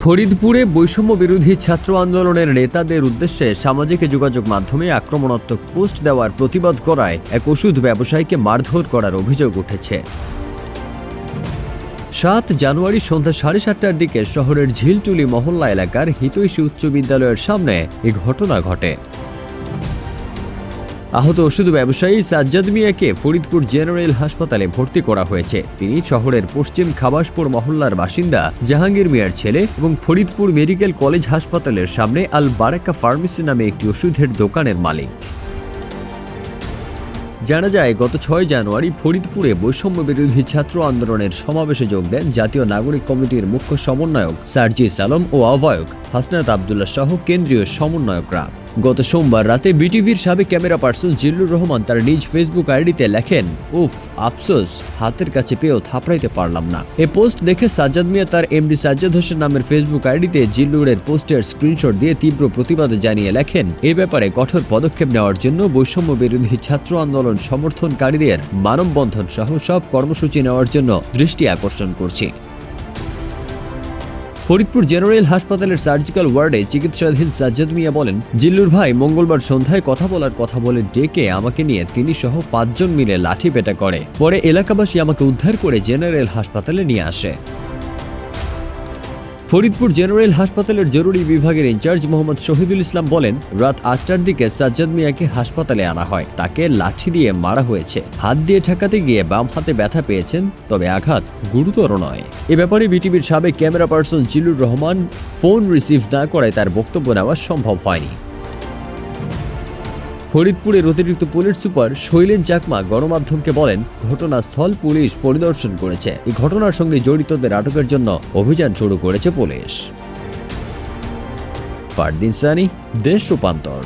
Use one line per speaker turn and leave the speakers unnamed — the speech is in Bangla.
ফরিদপুরে বৈষম্য বিরোধী ছাত্র আন্দোলনের নেতাদের উদ্দেশ্যে সামাজিক যোগাযোগ মাধ্যমে আক্রমণাত্মক পোস্ট দেওয়ার প্রতিবাদ করায় এক ওষুধ ব্যবসায়ীকে মারধর করার অভিযোগ উঠেছে। ৭ জানুয়ারি সন্ধ্যা ৭:৩০টার দিকে শহরের ঝিলটুলি মহল্লা এলাকার হিতৈষী উচ্চ বিদ্যালয়ের সামনে এই ঘটনা ঘটে। আহত ওষুধ ব্যবসায়ী সাজ্জাদ মিয়াকে ফরিদপুর জেনারেল হাসপাতালে ভর্তি করা হয়েছে। তিনি শহরের পশ্চিম খাবাসপুর মহল্লার বাসিন্দা জাহাঙ্গীর মিয়ার ছেলে এবং ফরিদপুর মেডিকেল কলেজ হাসপাতালের সামনে আল বারাকা ফার্মেসি নামে একটি ওষুধের দোকানের মালিক। জানা যায়, গত ৬ জানুয়ারি ফরিদপুরে বৈষম্য বিরোধী ছাত্র আন্দোলনের সমাবেশে যোগ দেন জাতীয় নাগরিক কমিটির মুখ্য সমন্বয়ক সার্জিস আলম ও আহ্বায়ক হাসনাত আবদুল্লাহ সহ কেন্দ্রীয় সমন্বয়করা। গত সোমবার রাতে বিটিভির সাবেক ক্যামেরা পার্সন জিল্লুর রহমান তার নিজ ফেসবুক আইডিতে লেখেন, উফ আফসোস, হাতের কাছে পেয়েও থাপড়াইতে পারলাম না। এ পোস্ট দেখে সাজ্জাদ মিয়া তার এমডি সাজ্জাদ হোসেন নামের ফেসবুক আইডিতে জিল্লুরের পোস্টের স্ক্রিনশট দিয়ে তীব্র প্রতিবাদ জানিয়ে লেখেন, এ ব্যাপারে কঠোর পদক্ষেপ নেওয়ার জন্য বৈষম্য বিরোধী ছাত্র আন্দোলন সমর্থনকারীদের মানববন্ধন সহ সব কর্মসূচি নেওয়ার জন্য দৃষ্টি আকর্ষণ করছি। ফরিদপুর জেনারেল হাসপাতালের সার্জিক্যাল ওয়ার্ডে চিকিৎসাধীন সাজ্জাদ মিয়া বলেন, জিল্লুর ভাই মঙ্গলবার সন্ধ্যায় কথা বলার কথা বলে ডেকে আমাকে নিয়ে তিনি সহ ৫ জন মিলে লাঠিপেটা করে। পরে এলাকাবাসী আমাকে উদ্ধার করে জেনারেল হাসপাতালে নিয়ে আসে। ফরিদপুর জেনারেল হাসপাতালের জরুরি বিভাগের ইনচার্জ মোহাম্মদ শহীদুল ইসলাম বলেন, রাত ৮টার দিকে সাজ্জাদ মিয়াকে হাসপাতালে আনা হয়। তাকে লাঠি দিয়ে মারা হয়েছে। হাত দিয়ে ঠেকাতে গিয়ে বাম হাতে ব্যথা পেয়েছেন, তবে আঘাত গুরুতর নয়। এ ব্যাপারে বিটিভির সাবেক camera person Zillur Rahman phone receive না করায় তার বক্তব্য নেওয়া সম্ভব হয়নি। ফরিদপুরের অতিরিক্ত পুলিশ সুপার শৈলেন চাকমা গণমাধ্যমকে বলেন, ঘটনাস্থল পুলিশ পরিদর্শন করেছে। এই ঘটনার সঙ্গে জড়িতদের আটকের জন্য অভিযান শুরু করেছে পুলিশ। ফারদিন সানি, দেশ রূপান্তর।